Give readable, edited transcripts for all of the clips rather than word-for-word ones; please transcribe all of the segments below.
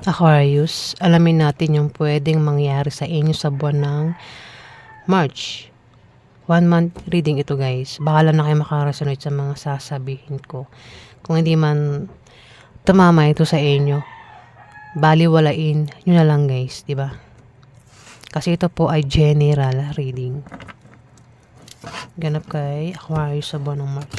Aquarius, alamin natin yung pwedeng mangyari sa inyo sa buwan ng March. 1 month reading ito guys. Bahala na kayo makaresunod sa mga sasabihin ko. Kung hindi man tumama ito sa inyo, baliwalain nyo na lang guys, di ba? Kasi ito po ay general reading. Ganap kay Aquarius sa buwan ng March.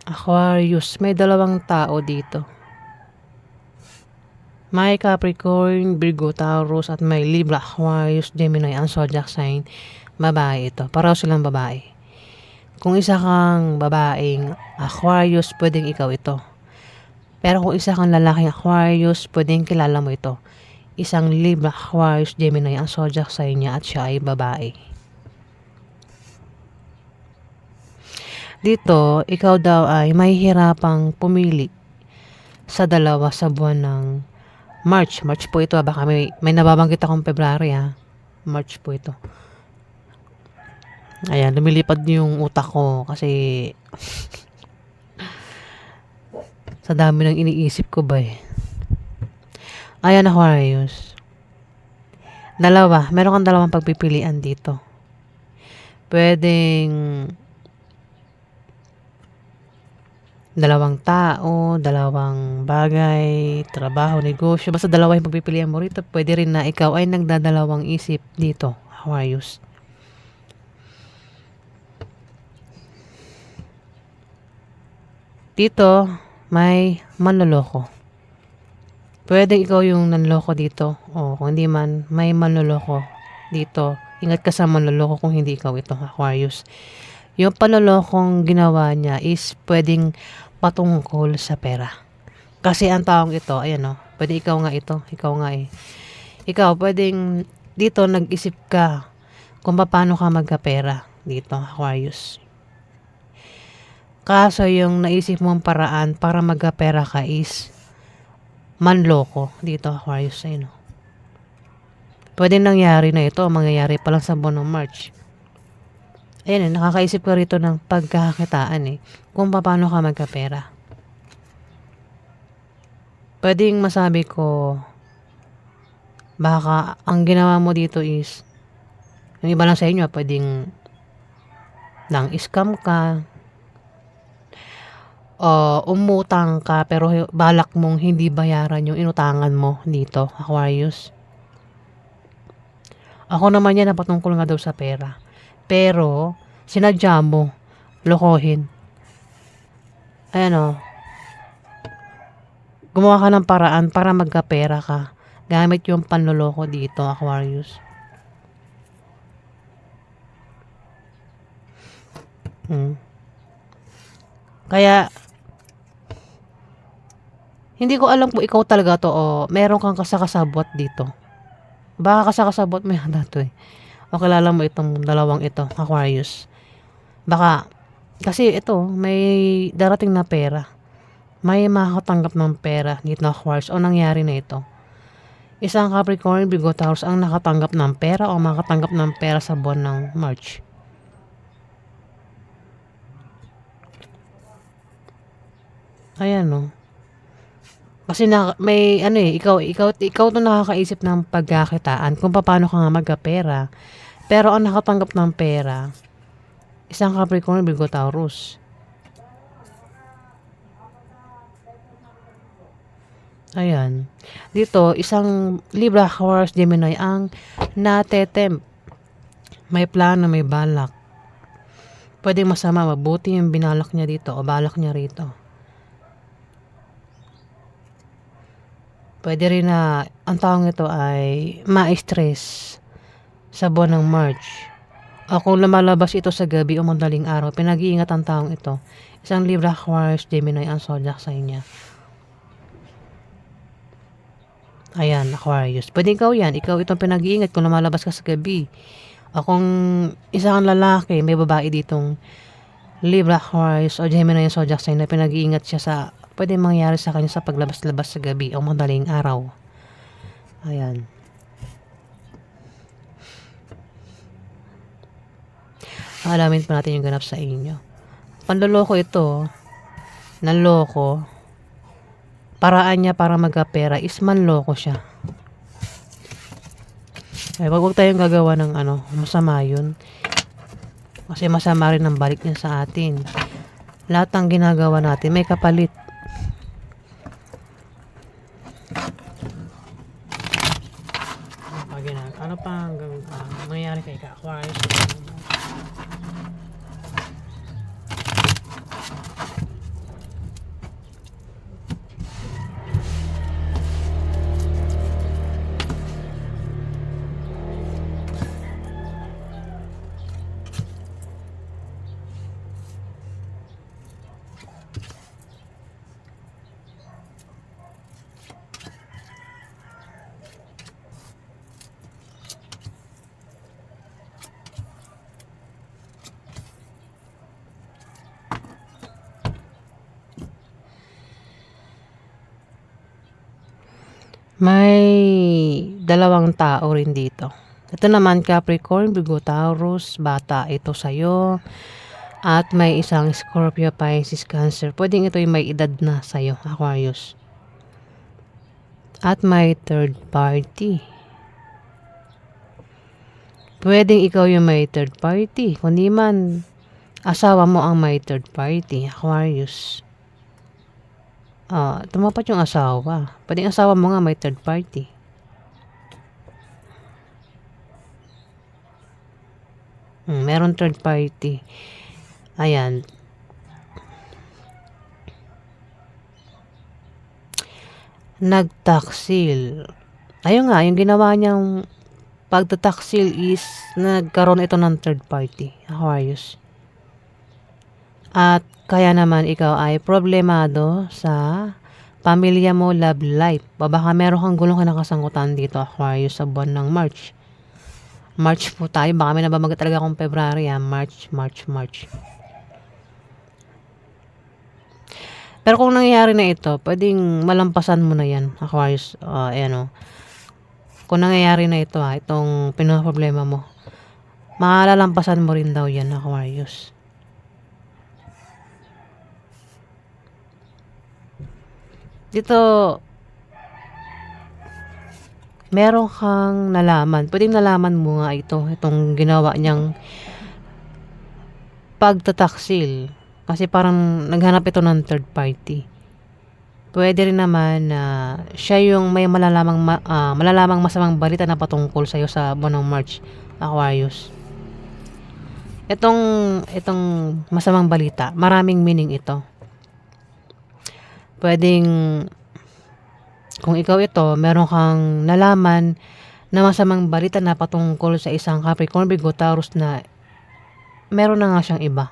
Aquarius, may dalawang tao dito. May Capricorn, Virgo, Taurus, at may Libra, Aquarius, Gemini, ang zodiac sign. Babae ito. Pareho silang babae. Kung isa kang babaeng Aquarius, pwedeng ikaw ito. Pero kung isa kang lalaking Aquarius, pwedeng kilala mo ito. Isang Libra, Aquarius, Gemini, ang zodiac sign niya at siya ay babae. Dito, ikaw daw ay mahihirapang pumili sa dalawa sa buwan ng March. March po ito. Baka may nababanggit akong February ha. March po ito. Ayan, lumilipad yung utak ko kasi sa dami ng iniisip ko ba eh. Ayan, Aquarius. Meron kang dalawang pagpipilian dito. Pwedeng dalawang tao, dalawang bagay, trabaho, negosyo. Basta dalawa yung pagpipilian mo rito. Pwede rin na ikaw ay nagdadalawang isip dito, Aquarius. Dito, may manloloko. Pwedeng ikaw yung nanloko dito. O kung hindi man, may manloloko dito. Ingat ka sa manloloko kung hindi ikaw ito, Aquarius. Yung panlolokong ginawa niya is pwedeng patungkol sa pera. Kasi ang taong ito, ayan o, pwede ikaw nga ito, ikaw nga eh. Ikaw, pwedeng dito nag-isip ka kung paano ka magkapera dito, Aquarius. Kaso yung naisip mong paraan para magkapera ka is manloko dito, Aquarius. Ayun o. Pwede nangyari na ito, mangyayari pa lang sa buwan ng March. Ayan eh, nakakaisip ko rito ng pagkakakitaan eh. Kung paano ka magkapera. Pwedeng masabi ko, baka ang ginawa mo dito is, yung iba lang sa inyo, pwedeng nang scam ka, o umutang ka, pero balak mong hindi bayaran yung inutangan mo dito, Aquarius. Ako naman yan, napatungkol nga daw sa pera. Pero, sinadya mo, lokohin. Ayan o. Gumawa ka ng paraan para magkapera ka. Gamit yung panloloko dito, Aquarius. Kaya, hindi ko alam kung ikaw talaga to o meron kang kasakasabot dito. Baka kasakasabot mo yata to eh. O kilala mo itong dalawang ito, Aquarius. Baka, kasi ito, may darating na pera. May makakatanggap ng pera dito na Aquarius o nangyari na ito. Isang Capricorn, Virgo, Taurus ang nakatanggap ng pera o makatanggap ng pera sa buwan ng March. Ayan o. Kasi may ano eh, ikaw to nakakaisip ng pagkakitaan kung paano ka nga magkapera. Pero ang nakatanggap ng pera, isang Capricorn, Virgo, Taurus. Ayan. Dito, isang Libra, Aquarius, Gemini ang natetempt. May plano, may balak. Pwede masama, mabuti yung binalak niya dito o balak niya rito. Pwede rin na ang taong ito ay ma-stress sa buwan ng March. Kung lumalabas ito sa gabi o madaling araw, pinag-iingat ang taong ito. Isang Libra, Aquarius, Gemini ang zodiac sign niya. Ayan, Aquarius. Pwede ikaw yan. Ikaw itong pinag-iingat kung lumalabas ka sa gabi. Kung isang lalaki, may babae ditong Libra, Aquarius o Gemini yung zodiac sign na pinag-iingat siya sa pwede mangyari sa kanya sa paglabas-labas sa gabi o madaling araw. Ayan. Alamin pa natin yung ganap sa inyo. Panloloko ito, nanloko, paraan niya para magkapera is manloko siya. Ay, wag tayong gagawa ng masama yun. Kasi masama rin ang balik niya sa atin. Lahat ng ginagawa natin may kapalit. Ano pa hanggang mangyayari kay Aquarius? May dalawang tao rin dito. Ito naman Capricorn, Virgo, Taurus, bata ito sa'yo. At may isang Scorpio, Pisces, Cancer. Pwedeng ito yung may edad na sa'yo, Aquarius. At may third party. Pwedeng ikaw yung may third party. Kundi man, asawa mo ang may third party, Aquarius. Tumapat yung asawa. Pwedeng asawa mo nga may third party. Meron third party. Ayan. Nagtaksil. Ayun nga, yung ginawa niyang pagtataksil is nagkaroon ito ng third party, Aquarius. At kaya naman ikaw ay problemado sa pamilya mo, love life. Baka meron kang gulong kinakasangutan dito, Aquarius, sa buwan ng March. March po tayo. Baka may nabamagat talaga akong February. March. Pero kung nangyayari na ito, pwedeng malampasan mo na yan, Aquarius. Kung nangyayari na ito, itong pinoproblema mo, malalampasan mo rin daw yan, Aquarius. Dito, meron kang nalaman. Pwedeng nalaman mo nga itong ginawa niyang pagtataksil. Kasi parang naghanap ito ng third party. Pwede rin naman na siya yung may malalamang masamang balita na patungkol sa'yo sa buwan ng March, Aquarius. Itong masamang balita, maraming meaning ito. Pwedeng, kung ikaw ito, meron kang nalaman na masamang balita na patungkol sa isang Capricorn, Virgo, Taurus na meron na nga siyang iba,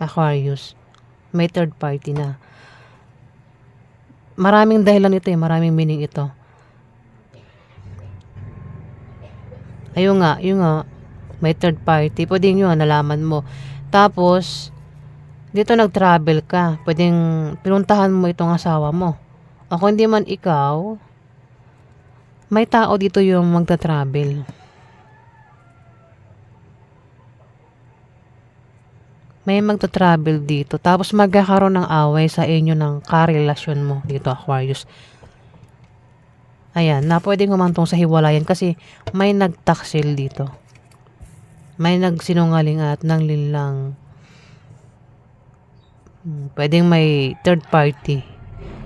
Aquarius. May third party na. Maraming dahilan ito maraming meaning ito. Ayun nga, may third party. Pwedeng yun, nalaman mo. Tapos, dito nag-travel ka. Pwedeng pinuntahan mo itong asawa mo. O kung hindi man ikaw, may tao dito yung magta-travel. May magta-travel dito. Tapos magkakaroon ng away sa inyo ng karelasyon mo dito, Aquarius. Ayan, na pwedeng humantong sa hiwalayan kasi may nagtaksil dito. May nagsinungaling at nanglinlang. Pwedeng may third party.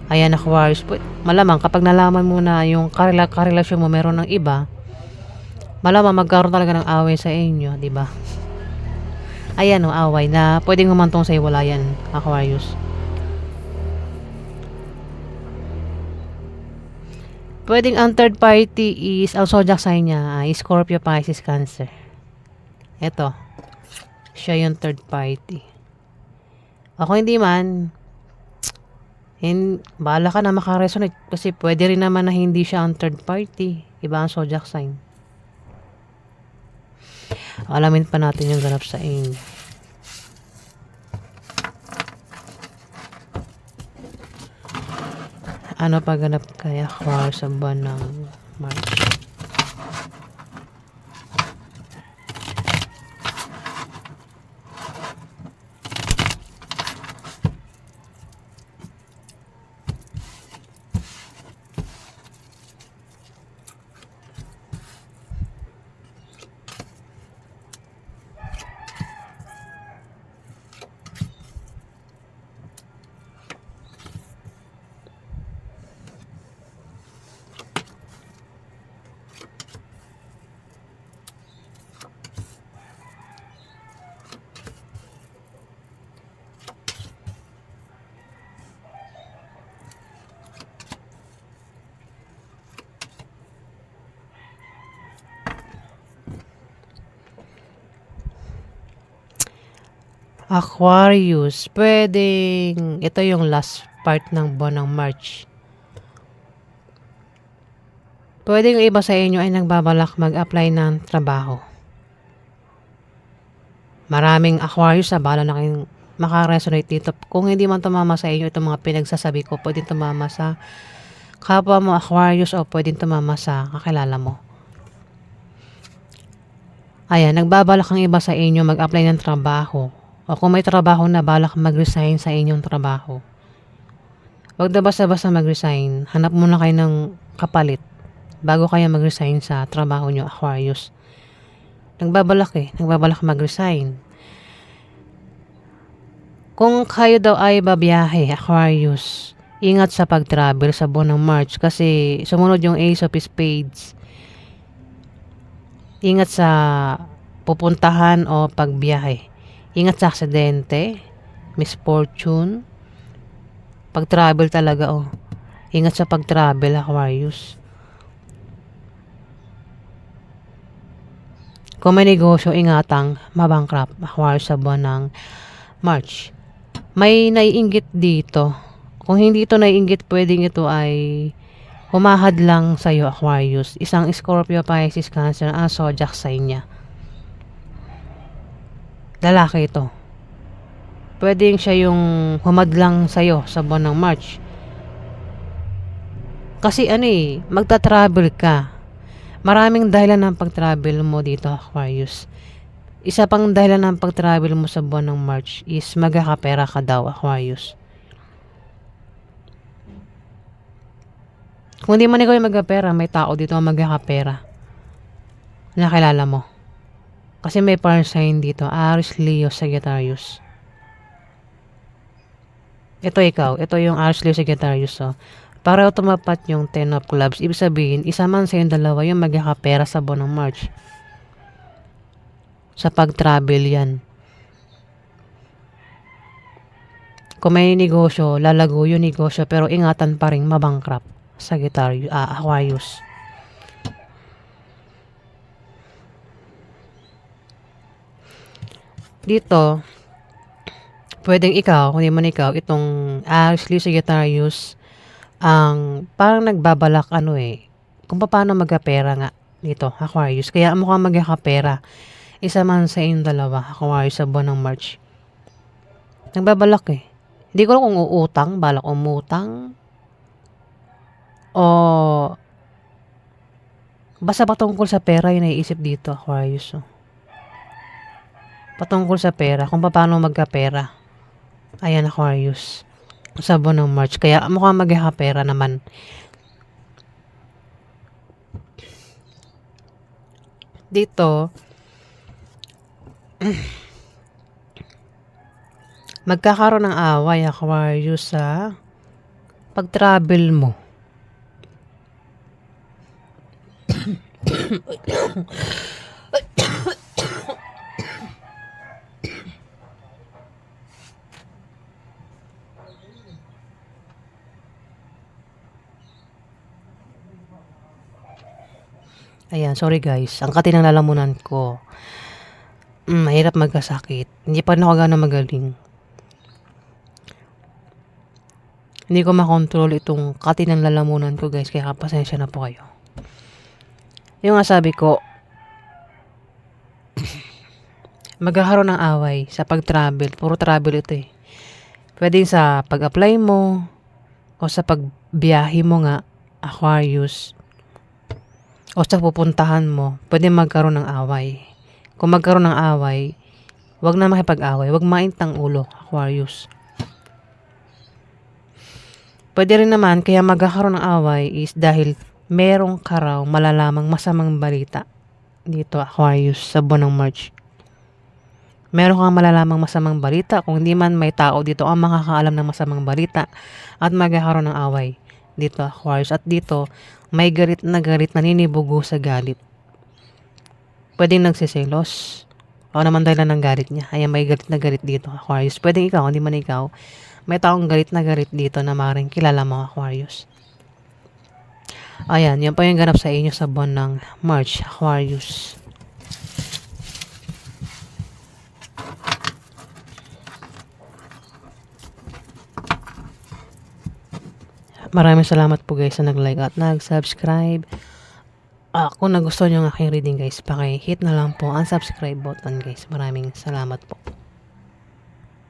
Ayan, Aquarius. Malamang kapag nalaman mo na yung karelasyon mo meron ng iba, malamang magkaroon talaga ng away sa inyo, di ba? Ayan away na pwedeng humantong sa hiwalayan, Aquarius. Pwedeng ang third party is ang zodiac sign niya ay Scorpio, Pisces, Cancer. Ito, siya yung third party. Ako hindi man, bahala ka na makaresonate kasi pwede rin naman na hindi siya ang third party. Iba ang zodiac sign. Alamin pa natin yung ganap sa inyo. Ano pa ganap kay Aquarius sa buwan ng March? Aquarius, pwedeng ito yung last part ng buwan ng March. Pwedeng iba sa inyo ay nagbabalak mag-apply ng trabaho. Maraming Aquarius sa bala na kayong makaresonate dito. Kung hindi man tumama sa inyo itong mga pinagsasabi ko, pwedeng tumama sa kapwa mo Aquarius o pwedeng tumama sa kakilala mo. Ayan, nagbabalak ang iba sa inyo mag-apply ng trabaho. O kung may trabaho na, balak mag-resign sa inyong trabaho. Huwag na basta-basta mag-resign. Hanap muna kayo ng kapalit bago kayo mag-resign sa trabaho nyo, Aquarius. Nagbabalak mag-resign. Kung kayo daw ay babiyahe, Aquarius, ingat sa pag-travel sa buwan ng March kasi sumunod yung Ace of Spades. Ingat sa pupuntahan o pagbiyahe. Ingat sa aksidente, misfortune, pag-travel talaga Ingat sa pag-travel, Aquarius. Kung may negosyo, ingatang mabankrupt, Aquarius, sa buwan ng March. May naiinggit dito. Kung hindi ito naiinggit, pwedeng ito ay humahad lang sa'yo, Aquarius. Isang Scorpio, Pisces, Cancer, ang zodiac sign niya. Lalaki ito. Pwedeng siya yung humadlang sa'yo sa buwan ng March. Kasi magta-travel ka. Maraming dahilan ng pag-travel mo dito, Aquarius. Isa pang dahilan ng pag-travel mo sa buwan ng March is magkakapera ka daw, Aquarius. Kung di man ikaw yung magkapera, may tao dito ang magkakapera. Nakilala mo. Kasi may fire sign dito, Aries, Leo, Sagittarius. Ito ikaw, ito yung Aries, Leo, Sagittarius. Para tumapat yung 10 of clubs, ibig sabihin, isa man sa yung dalawa yung magkakapera sa buwan ng March. Sa pag-travel yan. Kung may negosyo, lalago yung negosyo, pero ingatan pa rin mabankrupt. Sagittarius, Aquarius. Dito, pwedeng ikaw, kung di man ikaw, itong Aries, Leo, Sagittarius, ang parang nagbabalak kung paano magkapera nga dito, Aquarius. Kaya mukhang magkakapera. Isa man sa inyong dalawa, Aquarius, sa buwan ng March. Nagbabalak Hindi ko alam kung uutang, balak umutang, o basta patungkol sa pera yung naiisip dito, Aquarius. Patungkol sa pera, kung paano magkapera. Ayan, Aquarius. Sa buwan ng March. Kaya mukhang magkakapera naman. Dito, magkakaroon ng away, Aquarius, sa pag-travel mo. Ayan, sorry guys. Ang kati ng lalamunan ko. mahirap magkasakit. Hindi pa rin ako gano'n magaling. Hindi ko makontrol itong kati ng lalamunan ko guys, kaya pasensya na po kayo. Yung nga sabi ko, magkakaroon ng away sa pag-travel. Puro travel ito eh. Pwede sa pag-apply mo o sa pagbiyahe mo nga, Aquarius, o sa pupuntahan mo, pwede magkaroon ng away. Kung magkaroon ng away, wag na makipag-away, wag maintang ulo, Aquarius. Pwede rin naman, kaya magkakaroon ng away is dahil merong ka raw malalamang masamang balita dito, Aquarius, sa buwan ng March. Meron kang malalamang masamang balita, kung hindi man may tao dito ang makakaalam ng masamang balita at magkakaroon ng away dito, Aquarius. At dito, may galit na naninibugo sa galit. Pwedeng nagsiselos. O naman dahilan ng galit niya. Ayan, may galit na galit dito, Aquarius. Pwedeng ikaw, hindi man ikaw. May taong galit na galit dito na maaaring kilala mo, Aquarius. Ayan, yan po yung ganap sa inyo sa buwan ng March, Aquarius. Maraming salamat po guys sa nag-like at nag-subscribe. Kung nagustuhan nyo ang aking reading guys, paki-hit na lang po ang subscribe button guys. Maraming salamat po.